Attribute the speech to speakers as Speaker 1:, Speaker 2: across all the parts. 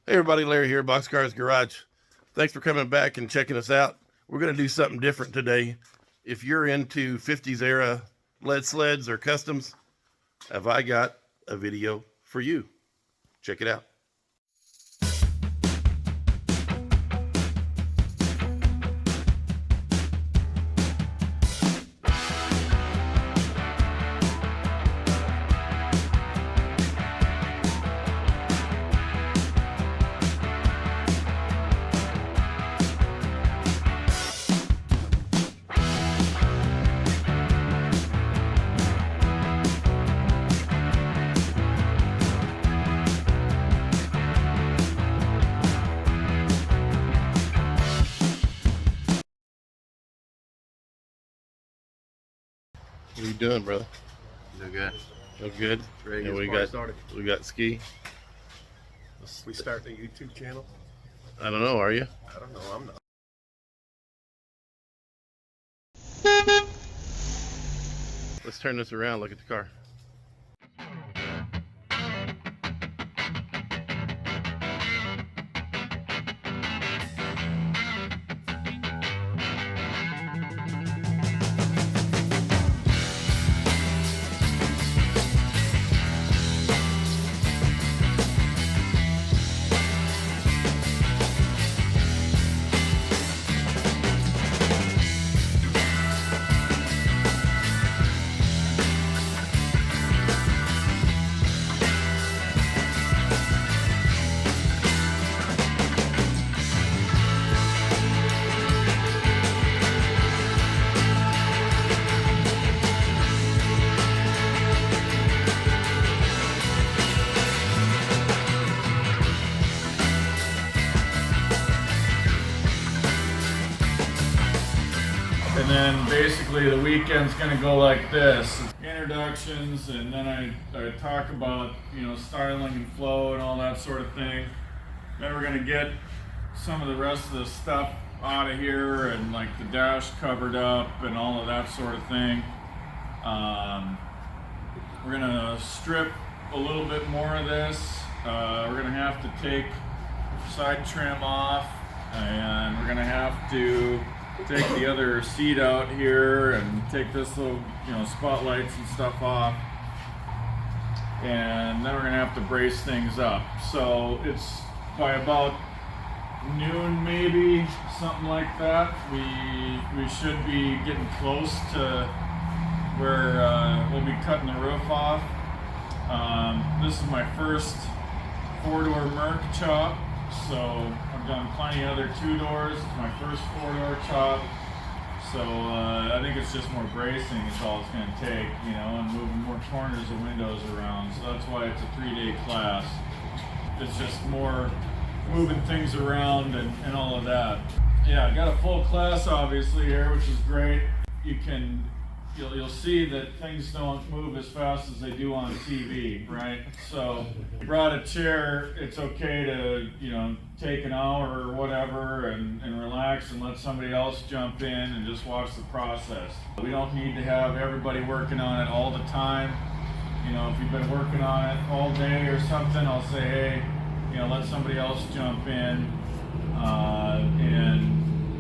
Speaker 1: Hey everybody, Larry here, Boxcar's Garage. Thanks for coming back and checking us out. We're going to do something different today. If you're into 50s era lead sleds or customs, have I got a video for you. Check it out. What are you doing, brother?
Speaker 2: No good.
Speaker 1: No good.
Speaker 2: Ready to
Speaker 1: And
Speaker 2: get started.
Speaker 1: we got ski.
Speaker 2: We start the YouTube channel?
Speaker 1: I don't know. Are you?
Speaker 2: I don't know. I'm not.
Speaker 1: Let's turn this around. Look at the car.
Speaker 3: And then basically the weekend's gonna go like this. Introductions, and then I talk about, you know, styling and flow and all that sort of thing. Then we're gonna get some of the rest of the stuff out of here and like the dash covered up and all of that sort of thing. We're gonna strip a little bit more of this. We're gonna have to take side trim off, and we're gonna have to take the other seat out here and take this little, you know, spotlights and stuff off, and then we're gonna have to brace things up. So it's by about noon, maybe something like that, we should be getting close to where we'll be cutting the roof off. This is my first 4-door Merc chop, so I've done plenty of other 2-doors. It's my first 4-door chop, so I think it's just more bracing is all it's going to take, you know, and moving more corners of windows around. So that's why it's a 3-day class. It's just more moving things around and all of that. Yeah, I got a full class obviously here, which is great. You'll see that things don't move as fast as they do on TV, right? So if you brought a chair, it's okay to, you know, take an hour or whatever and relax and let somebody else jump in and just watch the process. We don't need to have everybody working on it all the time. You know, if you've been working on it all day or something, I'll say, hey, you know, let somebody else jump in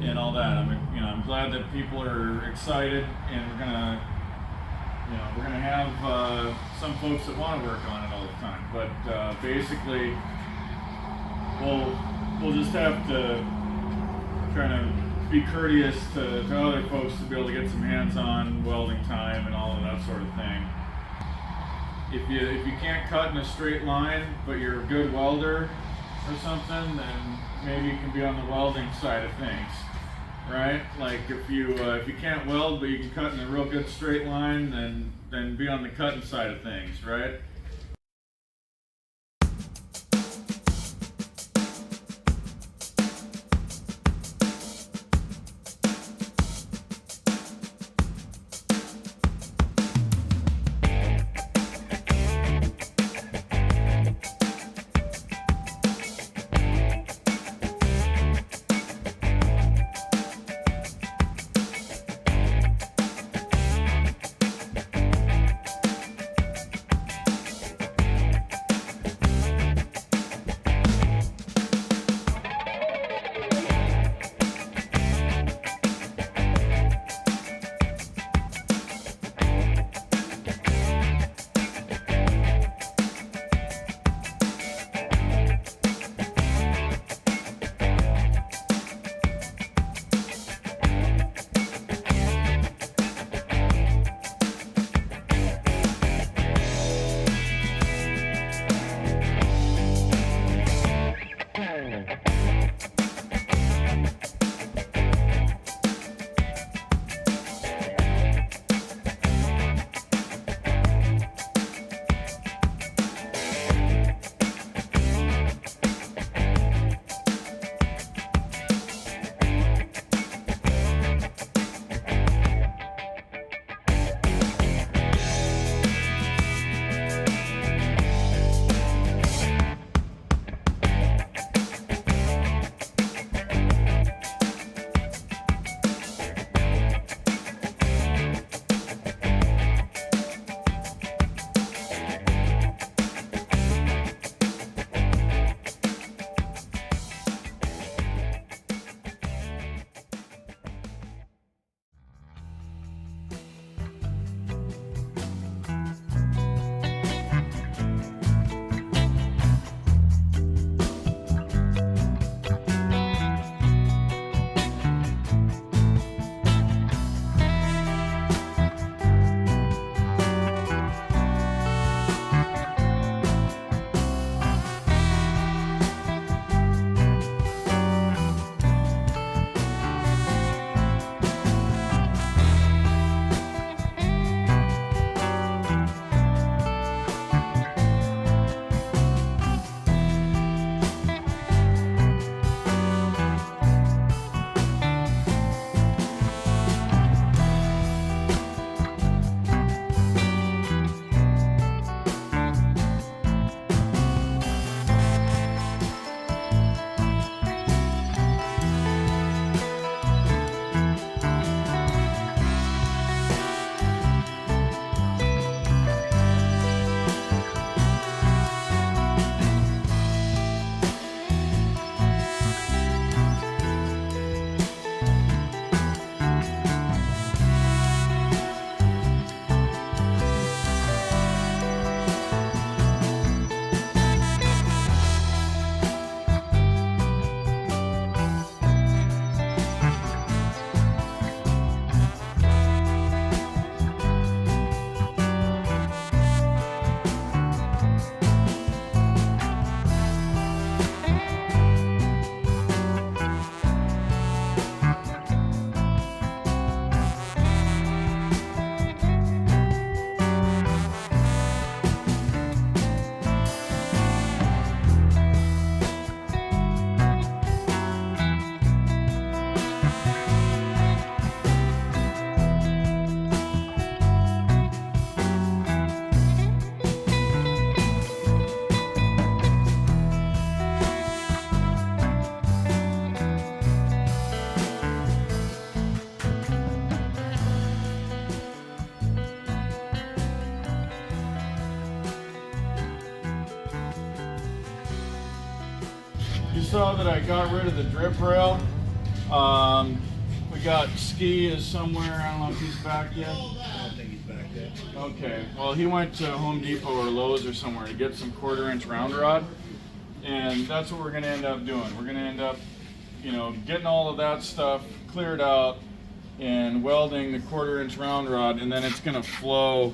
Speaker 3: and all that. I mean, you know, I'm glad that people are excited, and we're gonna have some folks that want to work on it all the time. But basically, we'll just have to kind of be courteous to other folks to be able to get some hands-on welding time and all of that sort of thing. If you can't cut in a straight line, but you're a good welder or something, then maybe you can be on the welding side of things, right? Like if you can't weld, but you can cut in a real good straight line, then be on the cutting side of things, right? you saw that I got rid of the drip rail. We got Ski is somewhere. I don't know if he's back yet.
Speaker 4: I don't think he's back yet.
Speaker 3: Okay, well he went to Home Depot or Lowe's or somewhere to get some 1/4" round rod, and that's what we're gonna end up doing. We're gonna end up, you know, getting all of that stuff cleared out and welding the 1/4" round rod, and then it's gonna flow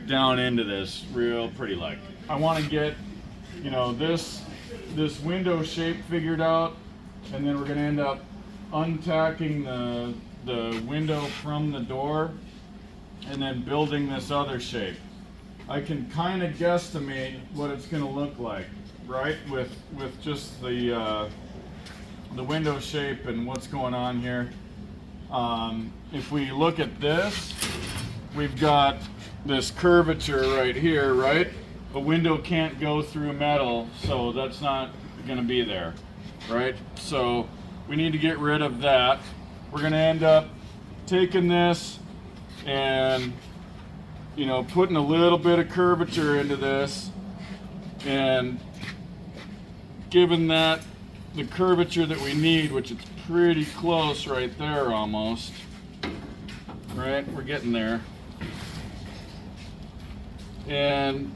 Speaker 3: down into this real pretty like. I want to get, you know, this window shape figured out, and then we're gonna end up untacking the window from the door and then building this other shape. I can kind of guesstimate what it's going to look like, right? With just the window shape and what's going on here. If we look at this, we've got this curvature right here, right? A window can't go through metal, so that's not going to be there, right? So we need to get rid of that. We're going to end up taking this and, you know, putting a little bit of curvature into this and giving that the curvature that we need, which is pretty close right there almost. Right, we're getting there. And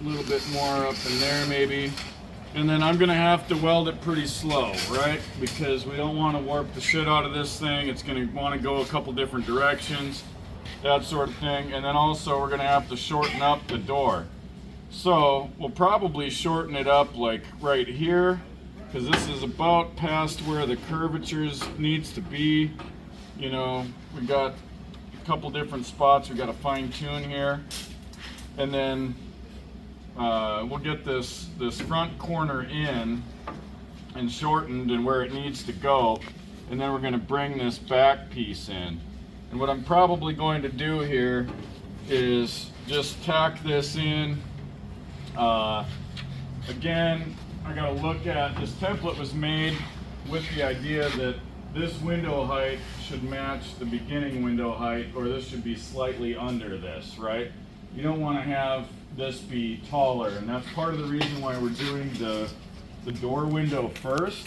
Speaker 3: a little bit more up in there maybe. And then I'm gonna have to weld it pretty slow, right? Because we don't want to warp the shit out of this thing. It's gonna want to go a couple different directions, that sort of thing. And then also we're gonna have to shorten up the door. So we'll probably shorten it up like right here, because this is about past where the curvatures needs to be. You know, we got a couple different spots we got to fine tune here. And then we'll get this front corner in and shortened and where it needs to go, and then we're going to bring this back piece in. And what I'm probably going to do here is just tack this in. Again, I got to look at this template was made with the idea that this window height should match the beginning window height, or this should be slightly under this, right? You don't want to have this be taller, and that's part of the reason why we're doing the door window first,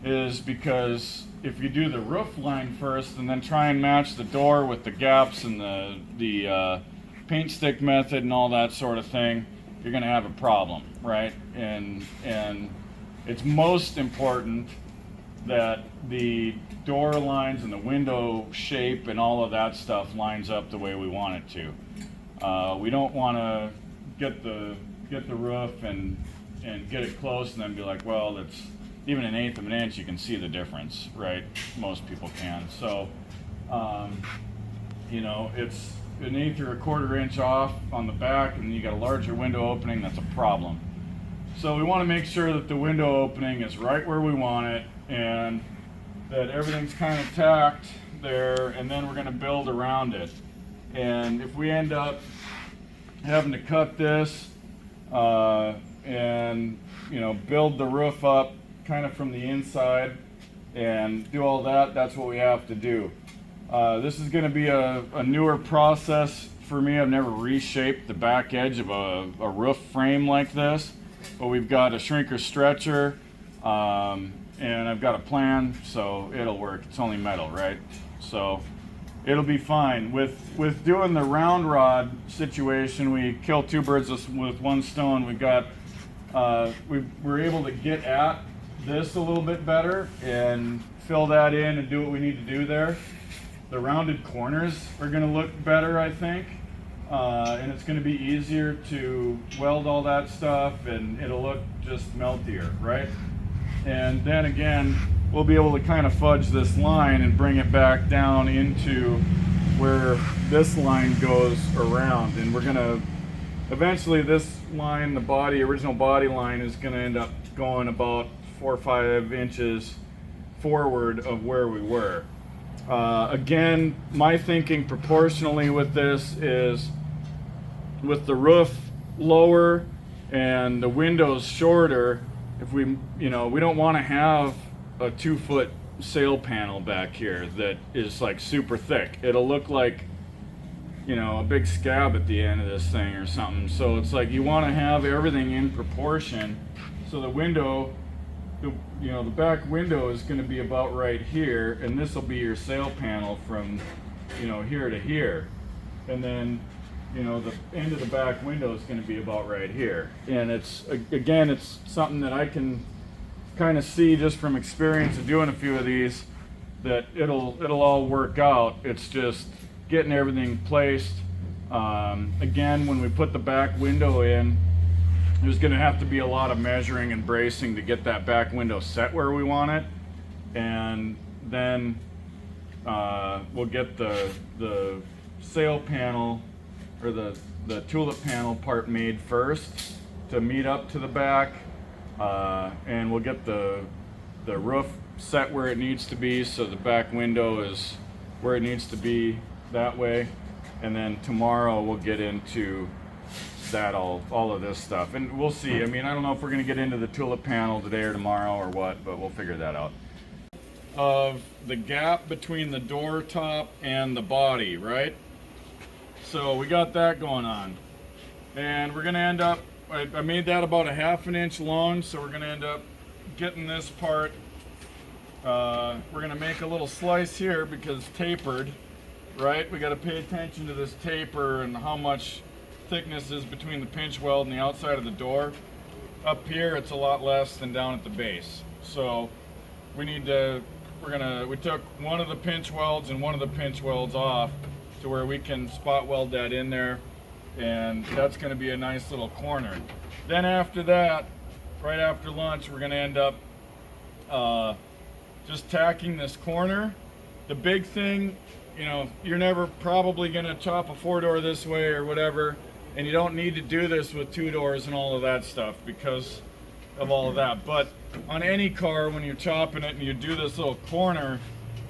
Speaker 3: is because if you do the roof line first and then try and match the door with the gaps and the paint stick method and all that sort of thing, you're going to have a problem, right? And it's most important that the door lines and the window shape and all of that stuff lines up the way we want it to. We don't want to get the roof and get it close and then be like, well, it's even 1/8 of an inch, you can see the difference, right? Most people can. So, you know, it's 1/8 or 1/4 inch off on the back, and you got a larger window opening. That's a problem. So we want to make sure that the window opening is right where we want it, and that everything's kind of tacked there, and then we're going to build around it. And if we end up having to cut this and, you know, build the roof up kind of from the inside and do all that, that's what we have to do. This is going to be a newer process for me. I've never reshaped the back edge of a roof frame like this, but we've got a shrinker stretcher, and I've got a plan, so it'll work. It's only metal, right? So it'll be fine. With doing the round rod situation, we kill two birds with one stone. We've got we're able to get at this a little bit better and fill that in and do what we need to do there. The rounded corners are going to look better, I think, and it's going to be easier to weld all that stuff, and it'll look just meltier, right? And then again, we'll be able to kind of fudge this line and bring it back down into where this line goes around. And we're going to, eventually this line, the original body line, is going to end up going about 4 or 5 inches forward of where we were. Again, my thinking proportionally with this is with the roof lower and the windows shorter, if we, you know, we don't want to have a 2-foot sail panel back here that is like super thick. It'll look like, you know, a big scab at the end of this thing or something. So it's like you want to have everything in proportion so the window the back window is going to be about right here, and this will be your sail panel from here to here, and then the end of the back window is going to be about right here. And it's something that I can kind of see just from experience of doing a few of these, that it'll all work out. It's just getting everything placed. Again, when we put the back window in, there's going to have to be a lot of measuring and bracing to get that back window set where we want it, and then we'll get the sail panel or the tulip panel part made first to meet up to the back, and we'll get the roof set where it needs to be, so the back window is where it needs to be that way. And then tomorrow we'll get into that, all of this stuff, and we'll see. I mean, I don't know if we're going to get into the tulip panel today or tomorrow or what, but we'll figure that out. Of the gap between the door top and the body, right? So we got that going on, and we're going to end up, I made that about 1/2 inch long, so we're going to end up getting this part. We're going to make a little slice here because it's tapered, right? We got to pay attention to this taper and how much thickness is between the pinch weld and the outside of the door. Up here it's a lot less than down at the base, so we took one of the pinch welds and one of the pinch welds off to where we can spot weld that in there, and that's going to be a nice little corner. Then after that, right after lunch, we're going to end up just tacking this corner. The big thing, you're never probably going to chop a 4-door this way or whatever, and you don't need to do this with 2 doors and all of that stuff because of all of that. But on any car, when you're chopping it and you do this little corner,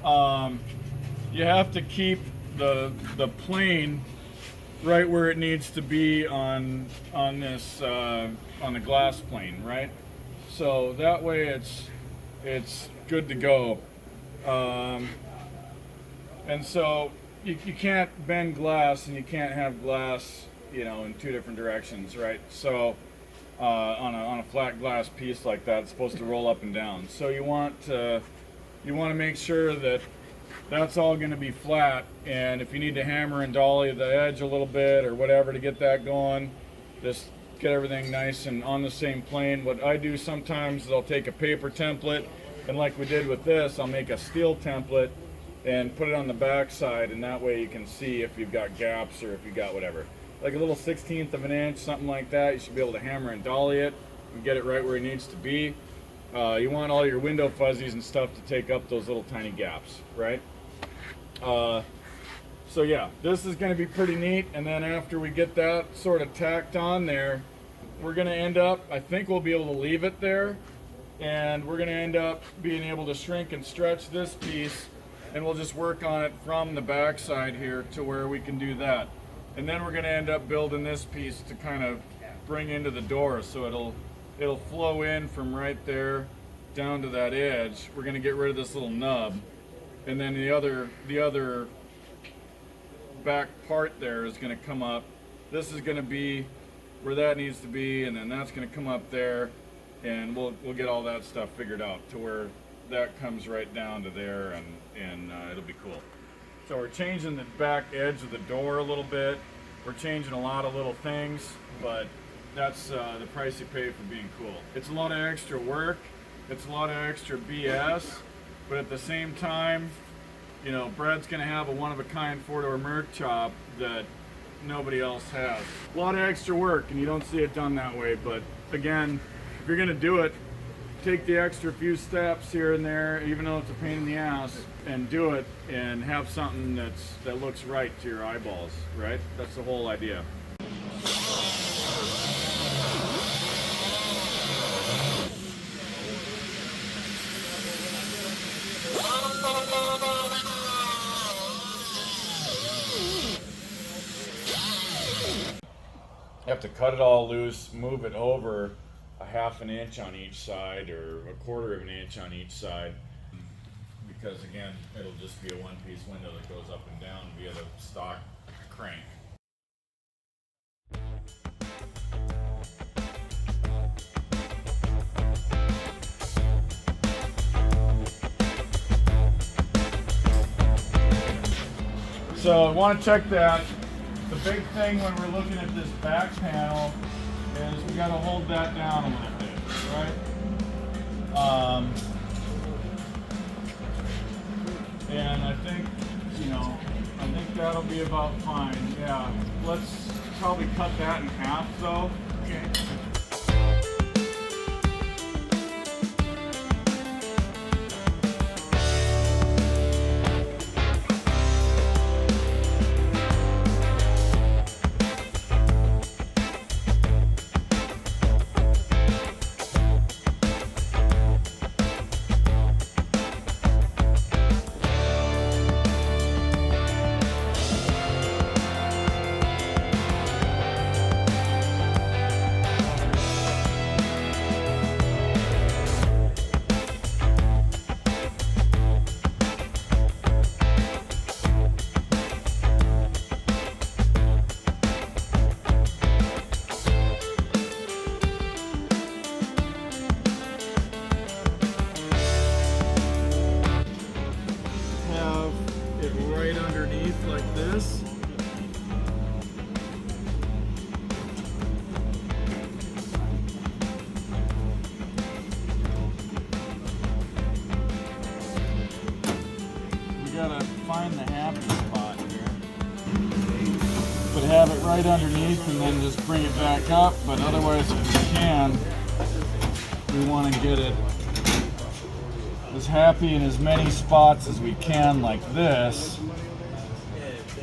Speaker 3: you have to keep the plane right where it needs to be on this on the glass plane, right? So that way it's good to go. And so you can't bend glass, and you can't have glass in 2 different directions, right? So on a flat glass piece like that, it's supposed to roll up and down. So you want to make sure that that's all going to be flat, and if you need to hammer and dolly the edge a little bit or whatever to get that going, just get everything nice and on the same plane. What I do sometimes is I'll take a paper template, and like we did with this, I'll make a steel template and put it on the back side, and that way you can see if you've got gaps or if you've got whatever. Like a little 1/16 of an inch, something like that, you should be able to hammer and dolly it and get it right where it needs to be. You want all your window fuzzies and stuff to take up those little tiny gaps, right? So yeah, this is going to be pretty neat, and then after we get that sort of tacked on there, we're going to end up, I think we'll be able to leave it there, and we're going to end up being able to shrink and stretch this piece, and we'll just work on it from the back side here to where we can do that. And then we're going to end up building this piece to kind of bring into the door, so it'll flow in from right there down to that edge. We're going to get rid of this little nub, and then the other back part there is going to come up. This is going to be where that needs to be, and then that's going to come up there, and we'll get all that stuff figured out to where that comes right down to there, and it'll be cool. So we're changing the back edge of the door a little bit. We're changing a lot of little things, but that's the price you pay for being cool. It's a lot of extra work. It's a lot of extra BS, but at the same time, Brad's gonna have a one-of-a-kind 4-door Merc chop that nobody else has. A lot of extra work, and you don't see it done that way, but again, if you're gonna do it, take the extra few steps here and there, even though it's a pain in the ass, and do it, and have something that looks right to your eyeballs, right? That's the whole idea. You have to cut it all loose, move it over 1/2 inch on each side or 1/4 inch on each side, because again, it'll just be a one-piece window that goes up and down via the stock crank. So I want to check that. The big thing when we're looking at this back panel is we got to hold that down a little bit, right? And I think, I think that'll be about fine. Yeah, let's probably cut that in half though. Okay. Right underneath like this. We gotta find the happy spot here. But have it right underneath and then just bring it back up. But otherwise, if we can, we want to get it as happy in as many spots as we can like this,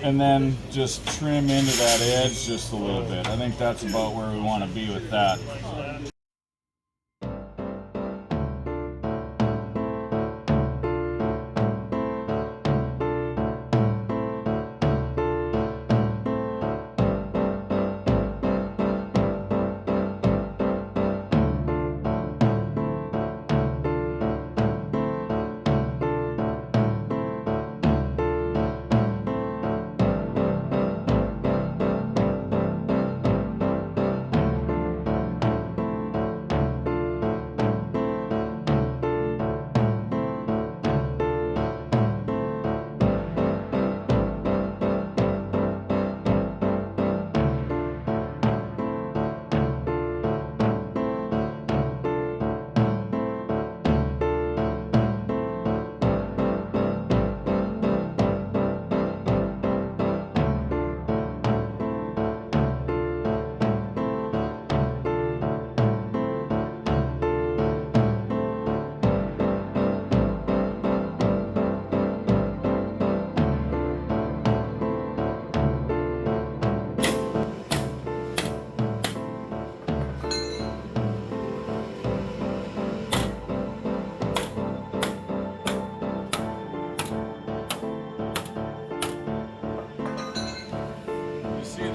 Speaker 3: and then just trim into that edge just a little bit. I think that's about where we want to be with that.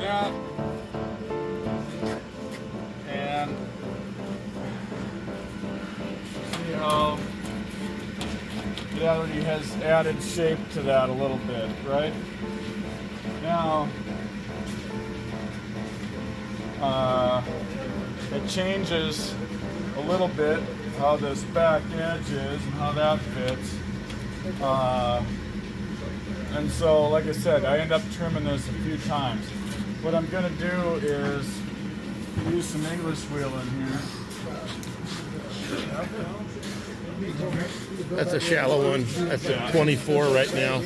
Speaker 3: That, and see how it already has added shape to that a little bit, right? Now it changes a little bit how this back edge is and how that fits. And so, like I said, I end up trimming this a few times. What I'm going to do is use some English wheel in here.
Speaker 1: That's a shallow one. That's a 24 right now.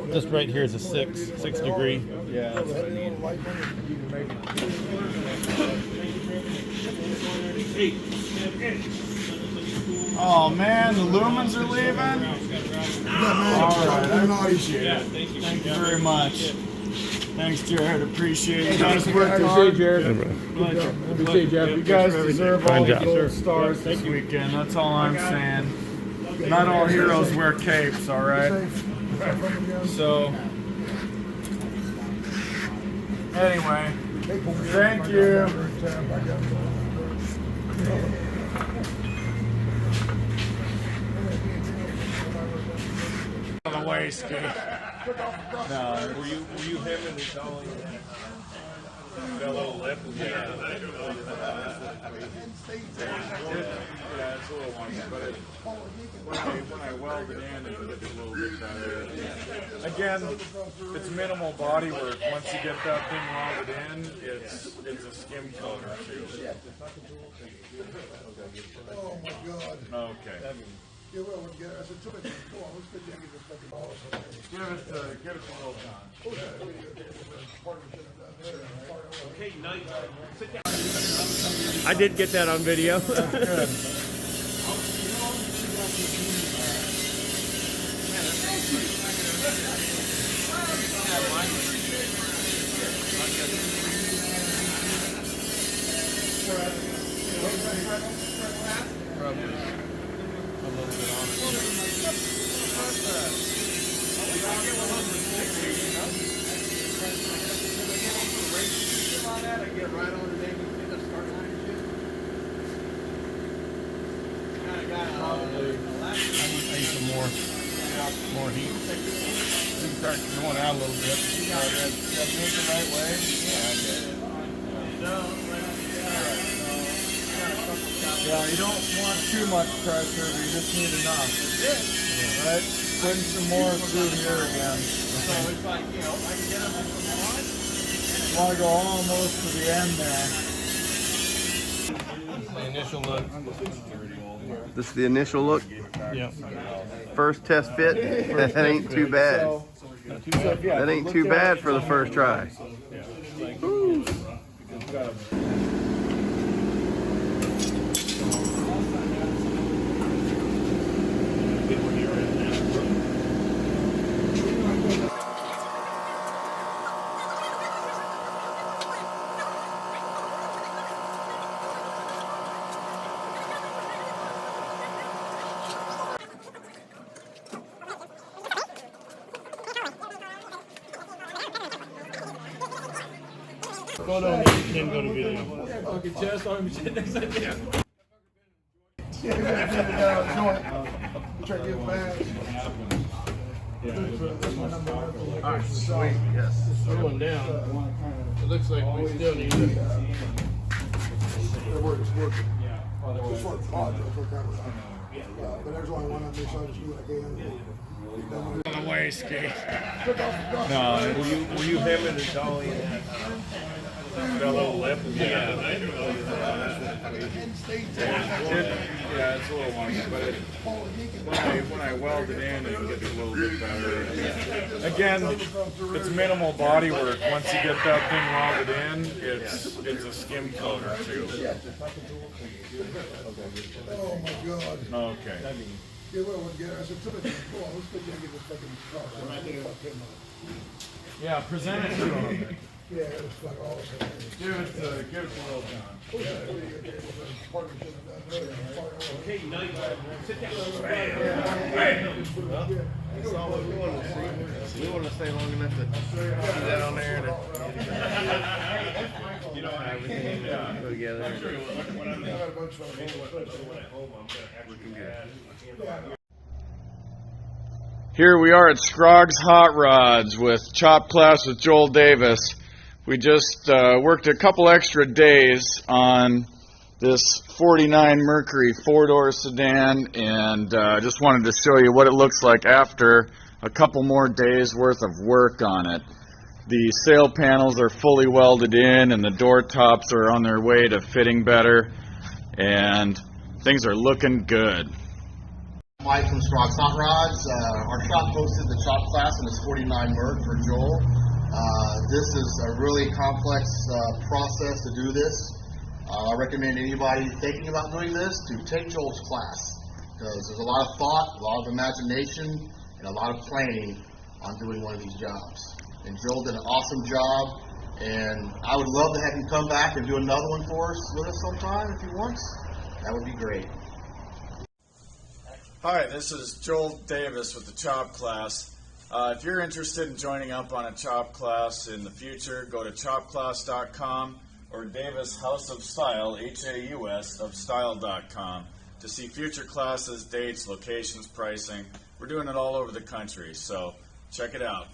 Speaker 1: This right here is a 6 degree.
Speaker 3: Yeah, that's what I need. Oh man, the lumens are leaving? All right, I appreciate it. Thank you very much. Thanks, Jared. Appreciate it. You guys worked hard.
Speaker 2: Appreciate Jeff.
Speaker 3: You guys deserve all the
Speaker 1: job.
Speaker 3: gold stars this weekend. That's all I'm saying. Not all heroes wear capes, all right? So, anyway, thank you. The waist. No.
Speaker 2: Were you him and he's all got a little lip? Yeah. Yeah, it's a little
Speaker 3: one, but when I weld it in, it gets a little bit better. Again, it's minimal body work. Once you get that thing welded in, it's a skim coater too.
Speaker 4: Oh my God.
Speaker 3: Okay.
Speaker 4: Yeah, well, I said, too much. Come on, let's get this fucking balls.
Speaker 3: Give it to Will John.
Speaker 2: Okay, night. Sit down. I did get that on video.
Speaker 1: More heat. You can start going out a little bit.
Speaker 3: Move the right way. Yeah, you don't want too much pressure, but you just need enough. Right? Putting some more through here again. So it's like, you know, I can get them from one. You want to go almost to the end there.
Speaker 1: The initial look.
Speaker 5: This is the initial look.
Speaker 1: Yeah.
Speaker 5: First test fit. That ain't too bad. That ain't too bad for the first try. Woo.
Speaker 1: Photo didn't go to video.
Speaker 2: Fucking chest on him, shit next time.
Speaker 4: Yeah, try to get back.
Speaker 5: Alright, sweet. Yes.
Speaker 1: Going down. It looks like we still need it.
Speaker 4: It's working. It's working hard though, for camera. But there's only one on this side, just do it again.
Speaker 3: On the way skate.
Speaker 2: No, were you him and the dolly in that? Got a little lip. Yeah.
Speaker 3: Yeah, it's a little wonky, but when I weld it in, it gets a little bit better. Again, it's minimal body work. Once you get that thing welded in, it's a skim coater too.
Speaker 4: Oh my God.
Speaker 3: Okay.
Speaker 4: Yeah, well, I said, too much. Come on, let's get this fucking balls.
Speaker 3: Yeah, present it to him.
Speaker 4: Yeah, it was like awesome.
Speaker 3: Give it to Will John.
Speaker 2: Okay, night. Sit down.
Speaker 5: We want to stay long enough to see that on there.
Speaker 2: You know, everything
Speaker 5: Go together. Here we are at Scroggs Hot Rods with Chop Class with Joel Davis. We just worked a couple extra days on this 49 Mercury 4-door sedan, and just wanted to show you what it looks like after a couple more days worth of work on it. The sail panels are fully welded in, and the door tops are on their way to fitting better, and things are looking good.
Speaker 6: Mike from Scroggs Hot Rods. Our shop hosted the Chop Class in this 49 Merc for Joel. This is a really complex process to do this. I recommend anybody thinking about doing this to take Joel's class, because there's a lot of thought, a lot of imagination, and a lot of planning on doing one of these jobs. And Joel did an awesome job, and I would love to have him come back and do another one for us with us sometime if he wants. That would be great.
Speaker 3: Hi, this is Joel Davis with the Chop Class. If you're interested in joining up on a Chop Class in the future, go to chopclass.com or Davis House of Style, HAUS, of style.com to see future classes, dates, locations, pricing. We're doing it all over the country, so check it out.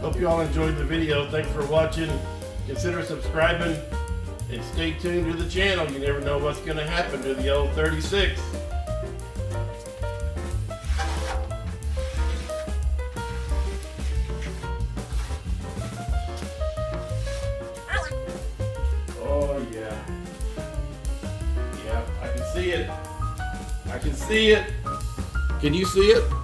Speaker 1: Hope you all enjoyed the video. Thanks for watching. Consider subscribing and stay tuned to the channel. You never know what's going to happen to the old 36. Oh yeah. Yeah, I can see it. I can see it. Can you see it?